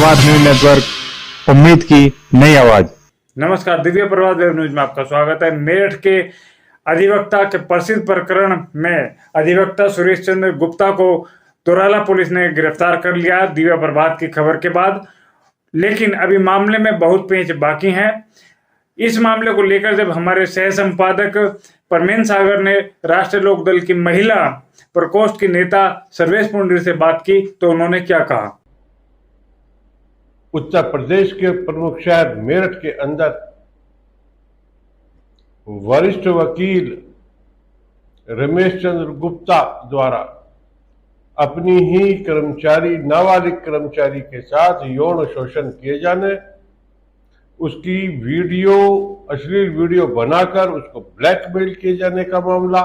प्रभात news network, उम्मीद की नई आवाज। नमस्कार, दिव्य प्रभात वेब न्यूज में आपका स्वागत है। मेरठ के अधिवक्ता के प्रसिद्ध प्रकरण में अधिवक्ता सुरेश चंद्र गुप्ता को तोराला पुलिस ने गिरफ्तार कर लिया दिव्य प्रभात की खबर के बाद। लेकिन अभी मामले में बहुत पेच बाकी हैं। इस मामले को लेकर जब हमारे सह संपादक परमेन सागर ने राष्ट्रीय लोकदल की महिला प्रकोष्ठ की नेता सर्वेश पुंडीर से बात की तो उन्होंने क्या कहा। उत्तर प्रदेश के प्रमुख शहर मेरठ के अंदर वरिष्ठ वकील रमेश चंद्र गुप्ता द्वारा अपनी ही कर्मचारी, नाबालिग कर्मचारी के साथ यौन शोषण किए जाने, उसकी वीडियो, अश्लील वीडियो बनाकर उसको ब्लैकमेल किए जाने का मामला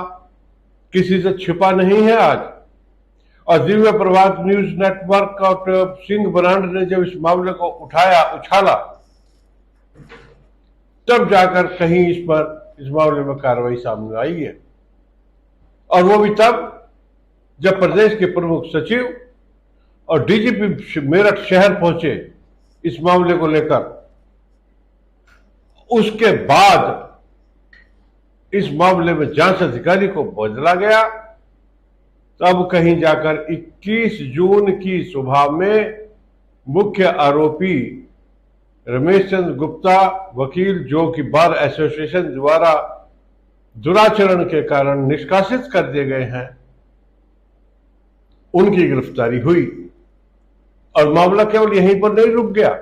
किसी से छिपा नहीं है आज। और दिव्य प्रभात न्यूज नेटवर्क और सिंह ब्रांड ने जब इस मामले को उछाला, तब जाकर कहीं इस मामले में कार्रवाई सामने आई है। और वो भी तब जब प्रदेश के प्रमुख सचिव और डीजीपी मेरठ शहर पहुंचे इस मामले को लेकर। उसके बाद इस मामले में जांच अधिकारी को बदला गया। तब कहीं जाकर 21 जून की सुबह में मुख्य आरोपी रमेश चंद्र गुप्ता, वकील जो कि बार एसोसिएशन द्वारा दुराचरण के कारण निष्कासित कर दिए गए हैं, उनकी गिरफ्तारी हुई। और मामला केवल यहीं पर नहीं रुक गया,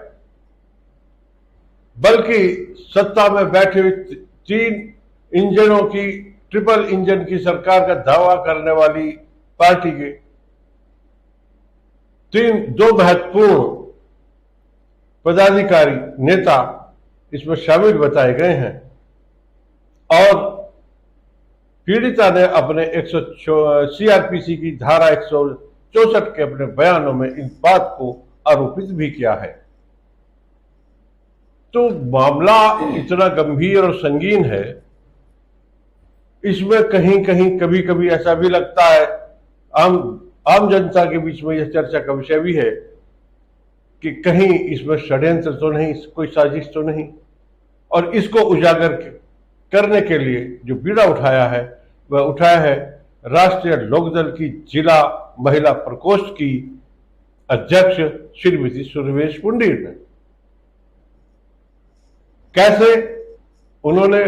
बल्कि सत्ता में बैठे हुए 3 इंजनों की, ट्रिपल इंजन की सरकार का दावा करने वाली पार्टी के 2 महत्वपूर्ण पदाधिकारी, नेता इसमें शामिल बताए गए हैं। और पीड़िता ने अपने सीआरपीसी की धारा 164 के अपने बयानों में इन बात को आरोपित भी किया है। तो मामला इतना गंभीर और संगीन है, इसमें कहीं कहीं कभी कभी ऐसा भी लगता है, आम जनता के बीच में यह चर्चा का विषय भी है कि कहीं इसमें षड्यंत्र तो नहीं, कोई साजिश तो नहीं। और इसको उजागर करने के लिए जो बीड़ा उठाया है वह उठाया है राष्ट्रीय लोकदल की जिला महिला प्रकोष्ठ की अध्यक्ष श्रीमती सुरेश पुंडीर ने। कैसे उन्होंने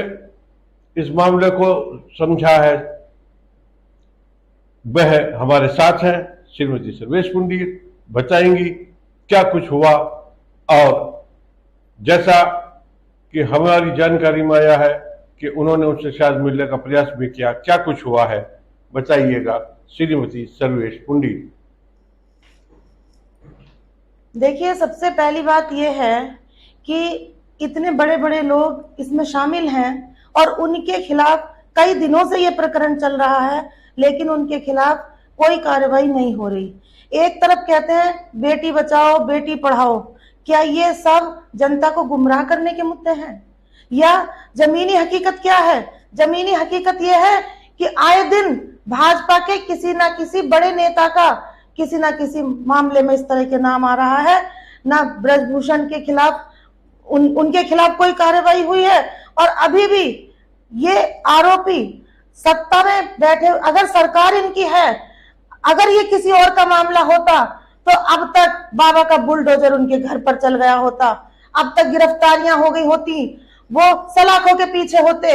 इस मामले को समझा है, वह हमारे साथ हैं। श्रीमती सुरेश पुंडीर बताएंगी क्या कुछ हुआ। और जैसा कि हमारी जानकारी में आया है कि उन्होंने उनसे शायद मिलने का प्रयास भी किया, क्या कुछ हुआ है बताइएगा श्रीमती सुरेश पुंडीर। देखिए, सबसे पहली बात यह है कि इतने बड़े बड़े लोग इसमें शामिल हैं और उनके खिलाफ कई दिनों से यह प्रकरण चल रहा है, लेकिन उनके खिलाफ कोई कार्रवाई नहीं हो रही। एक तरफ कहते हैं बेटी बचाओ बेटी पढ़ाओ, क्या ये सब जनता को गुमराह करने के मुद्दे हैं या जमीनी हकीकत क्या है? जमीनी हकीकत यह है कि आए दिन भाजपा के किसी ना किसी बड़े नेता का किसी ना किसी मामले में इस तरह के नाम आ रहा है। ना ब्रजभूषण के खिलाफ उनके खिलाफ कोई कार्रवाई हुई है, और अभी भी ये आरोपी सत्ता में बैठे, अगर सरकार इनकी है, अगर ये किसी और का मामला होता तो अब तक बाबा का बुलडोजर उनके घर पर चल गया होता, अब तक गिरफ्तारियां हो गई होती, वो सलाखों के पीछे होते।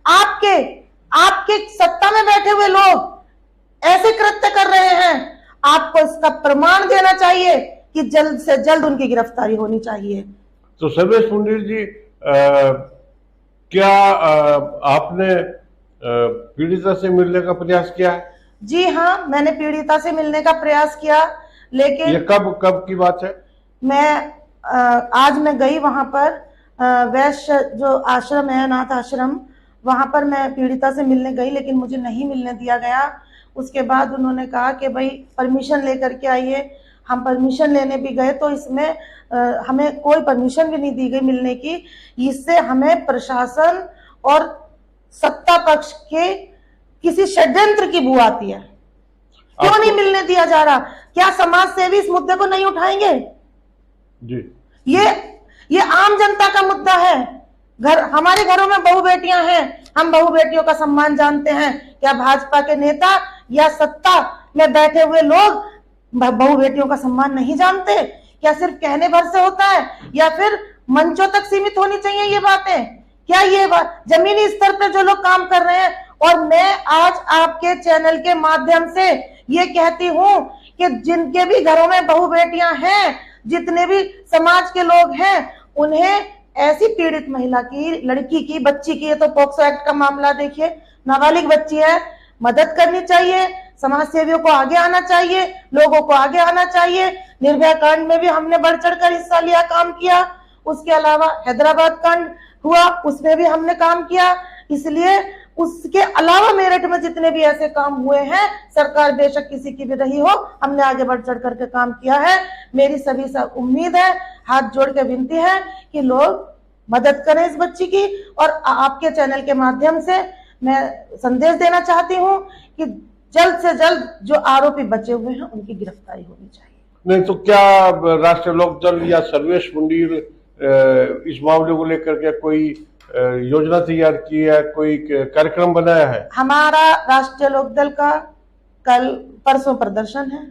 आपके सत्ता में बैठे हुए लोग ऐसे कृत्य कर रहे हैं, आपको इसका प्रमाण देना चाहिए कि जल्द से जल्द उनकी गिरफ्तारी होनी चाहिए। तो सर्वेश पुंडीर जी, क्या आपने पीड़िता से मिलने का प्रयास किया है? जी हाँ, मैंने पीड़िता से मिलने का प्रयास किया, लेकिन ये कब की बात है? आज मैं गई वहां पर, वैश्य जो आश्रम है, अनाथ आश्रम, वहां पर मैं पीड़िता से मिलने गई, लेकिन मुझे नहीं मिलने दिया गया। उसके बाद उन्होंने कहा कि भाई परमिशन लेकर के आइए। हम परमिशन लेने भी गए तो इसमें हमें कोई परमिशन भी नहीं दी गई मिलने की। इससे हमें प्रशासन और सत्ता पक्ष के किसी षड्यंत्र की बू आती है। क्यों नहीं मिलने दिया जा रहा? क्या समाज सेवी इस मुद्दे को नहीं उठाएंगे? जी। ये आम जनता का मुद्दा है। हमारे घरों में बहू बेटियां हैं, हम बहू बेटियों का सम्मान जानते हैं। क्या भाजपा के नेता या सत्ता में बैठे हुए लोग बहू बेटियों का सम्मान नहीं जानते? क्या सिर्फ कहने भर से होता है या फिर मंचों तक सीमित होनी चाहिए ये बातें? क्या ये बात जमीनी स्तर पर जो लोग काम कर रहे हैं, और मैं आज आपके चैनल के माध्यम से ये कहती हूं कि जिनके भी घरों में बहू बेटियां हैं, जितने भी समाज के लोग हैं, उन्हें ऐसी पीड़ित महिला की, लड़की की, बच्ची की, ये तो पॉक्सो एक्ट का मामला देखिए, नाबालिग बच्ची है, मदद करनी चाहिए। समाज सेवियों को आगे आना चाहिए, लोगों को आगे आना चाहिए। निर्भया कांड में भी हमने बढ़ चढ़कर हिस्सा लिया, काम किया। उसके अलावा हैदराबाद कांड हुआ, उसमें भी हमने काम किया। इसलिए उसके अलावा मेरठ में जितने भी ऐसे काम हुए हैं, सरकार बेशक किसी की भी रही हो, हमने आगे बढ़ चढ़ करके काम किया है। मेरी सभी से उम्मीद है, हाथ जोड़ के विनती है कि लोग मदद करें इस बच्ची की। और आपके चैनल के माध्यम से मैं संदेश देना चाहती हूँ कि जल्द से जल्द जो आरोपी बचे हुए हैं उनकी गिरफ्तारी होनी चाहिए। नहीं तो क्या राष्ट्रीय लोकदल या सर्वेश मुंडीर इस मामले को लेकर के कोई योजना तैयार की है, कोई कार्यक्रम बनाया है? हमारा राष्ट्रीय लोकदल का कल परसों प्रदर्शन है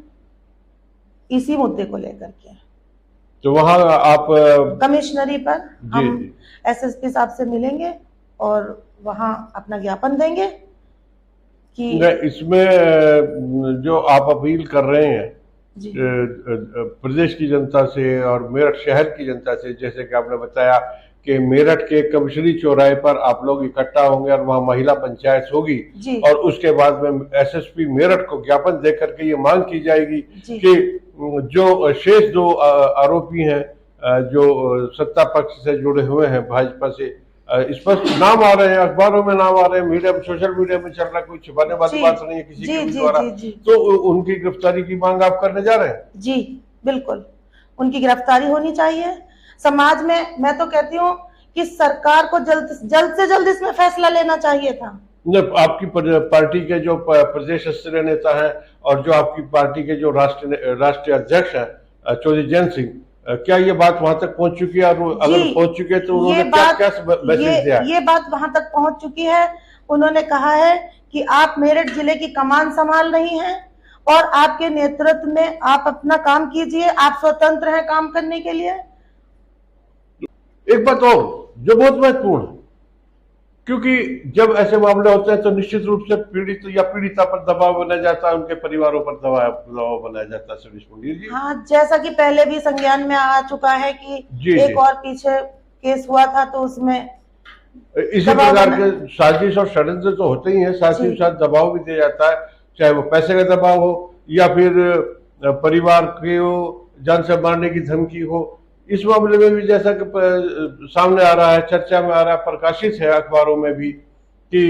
इसी मुद्दे को लेकर के। तो वहां आप कमिश्नरी पर हम एसएसपी साहब से मिलेंगे और वहां अपना ज्ञापन देंगे कि इसमें जो आप अपील कर रहे हैं जी। प्रदेश की जनता से और मेरठ शहर की जनता से, जैसे कि आपने बताया कि मेरठ के कमिश्नरी चौराहे पर आप लोग इकट्ठा होंगे और वहां महिला पंचायत होगी और उसके बाद में एसएसपी मेरठ को ज्ञापन देकर के ये मांग की जाएगी कि जो शेष दो आरोपी हैं जो सत्ता पक्ष से जुड़े हुए हैं भाजपा से, स्पष्ट नाम आ रहे हैं, अखबारों में नाम आ रहे हैं, मीडिया में, सोशल मीडिया में चल रहा है, कोई छिपाने वाली बात नहीं है किसी के द्वारा। तो उनकी गिरफ्तारी की मांग आप करने जा रहे हैं? जी बिल्कुल, उनकी गिरफ्तारी होनी चाहिए। समाज में मैं तो कहती हूँ कि सरकार को जल्द से जल्द इसमें फैसला लेना चाहिए था। आपकी पार्टी के जो प्रदेश स्तरीय नेता हैं और जो आपकी पार्टी के जो राष्ट्रीय अध्यक्ष हैं चौधरी जयंत सिंह, क्या ये बात वहां तक पहुंच चुकी है? और अगर पहुंच चुकी है तो उन्होंने क्या मैसेज दिया? ये बात वहां तक पहुंच चुकी है। उन्होंने कहा है कि आप मेरठ जिले की कमान संभाल रही हैं और आपके नेतृत्व में आप अपना काम कीजिए, आप स्वतंत्र हैं काम करने के लिए। एक बात और जो बहुत महत्वपूर्ण है, क्योंकि जब ऐसे मामले होते हैं तो निश्चित रूप से पीड़ित या पीड़िता पर दबाव बनाया जाता है, उनके परिवारों पर दबाव बनाया जाता है। सर्वेश मुंडीर जी, हाँ, जैसा कि पहले भी संज्ञान में आ चुका है कि एक और पीछे केस हुआ था तो उसमें इसी प्रकार के साजिश और षड्यंत्र तो होते ही हैं, साथ ही साथ दबाव भी दिया जाता है, चाहे वो पैसे का दबाव हो या फिर परिवार के जान से मारने की धमकी हो। इस मामले में भी जैसा कि सामने आ रहा है, चर्चा में आ रहा है, प्रकाशित है अखबारों में भी कि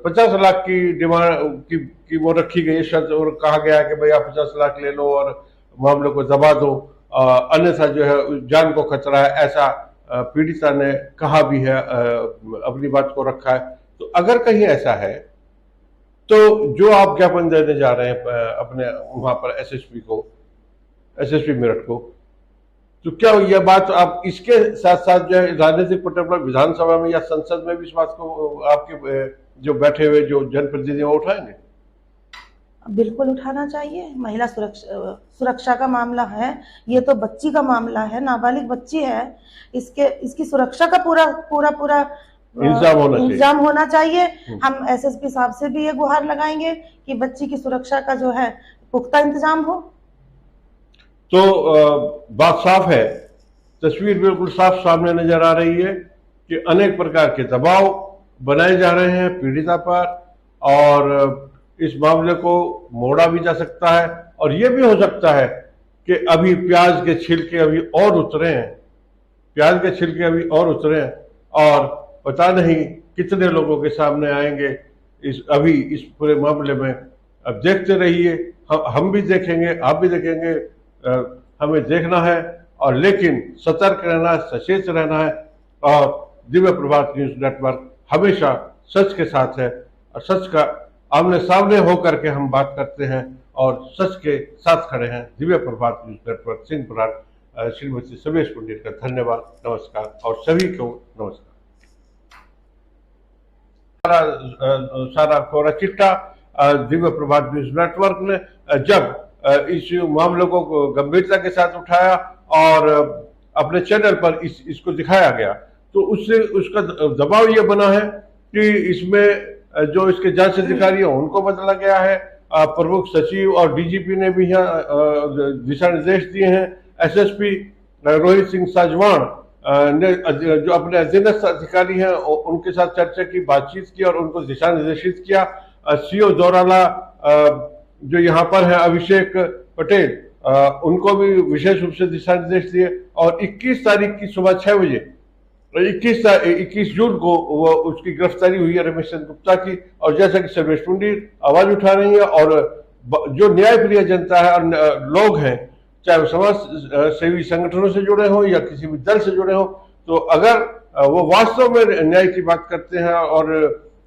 50 लाख की डिमांड की वो रखी गई शर्त और कहा गया कि भाई आप 50 लाख ले लो और मामले को दबा दो, अन्यथा जो है जान को खतरा है, ऐसा पीड़िता ने कहा भी है, अपनी बात को रखा है। तो अगर कहीं ऐसा है तो जो आप ज्ञापन देने जा रहे हैं अपने वहां पर एसएसपी मेरठ को, तो क्या यह बात आप इसके साथ साथ जो है राजनीतिक पर्टिकुलर विधानसभा में या संसद में भी इस बात को आपके जो बैठे हुए जो जनप्रतिनिधि उठाएंगे? बिल्कुल उठाना चाहिए। महिला सुरक्षा का मामला है, ये तो बच्ची का मामला है, नाबालिग बच्ची है, इसकी सुरक्षा का पूरा इंतजाम होना चाहिए। हम एसएसपी साहब से भी ये गुहार लगाएंगे कि बच्ची की सुरक्षा का जो है पुख्ता इंतजाम हो। तो बात साफ है, तस्वीर बिल्कुल साफ सामने नजर आ रही है कि अनेक प्रकार के दबाव बनाए जा रहे हैं पीड़िता पर और इस मामले को मोड़ा भी जा सकता है। और यह भी हो सकता है कि अभी प्याज के छिलके अभी और उतरे हैं, और पता नहीं कितने लोगों के सामने आएंगे इस पूरे मामले में। अब देखते रहिए, हम भी देखेंगे, आप भी देखेंगे, हमें देखना है और लेकिन सतर्क रहना है, सचेत रहना है। और दिव्य प्रभात न्यूज नेटवर्क हमेशा सच के साथ है और सच का आमने सामने होकर के हम बात करते हैं और सच के साथ खड़े हैं। दिव्य प्रभात न्यूज नेटवर्क सिंहपुर श्रीमती सर्वेश पंडित का धन्यवाद, नमस्कार और सभी को नमस्कार। सारा कोरा चिट्ठा दिव्य प्रभात न्यूज नेटवर्क ने जब इस मामले को गंभीरता के साथ उठाया और अपने चैनल पर इसको दिखाया गया, तो उससे उसका दबाव ये बना है कि इसमें जो इसके जांच अधिकारी हैं उनको बदला गया है, प्रमुख सचिव और डीजीपी ने भी यहाँ दिशा निर्देश दिए हैं, एसएसपी रोहित सिंह साजवान ने जो अपने अधीनस्थ अधिकारी हैं उनके साथ चर्चा की, बातचीत की और उनको दिशा निर्देशित किया। सीओ दौराला जो यहाँ पर है अभिषेक पटेल, उनको भी विशेष रूप से दिशा निर्देश दिए और 21 तारीख की सुबह 6 बजे 21 जून को वो उसकी गिरफ्तारी हुई है रमेश चंद्र गुप्ता की। और जैसा कि सर्वेश पंडित आवाज उठा रही है और जो न्यायप्रिय जनता है और लोग हैं, चाहे वो समाज सेवी संगठनों से जुड़े हों या किसी भी दल से जुड़े हों, तो अगर वो वास्तव में न्याय की बात करते हैं और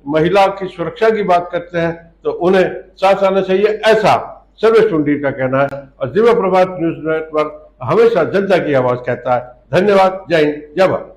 महिला की सुरक्षा की बात करते हैं तो उन्हें साथ आना चाहिए, ऐसा सर्वेश पंडित का कहना है। और दिव्य प्रभात न्यूज नेटवर्क हमेशा जनता की आवाज कहता है। धन्यवाद, जय हिंद, जय भारत।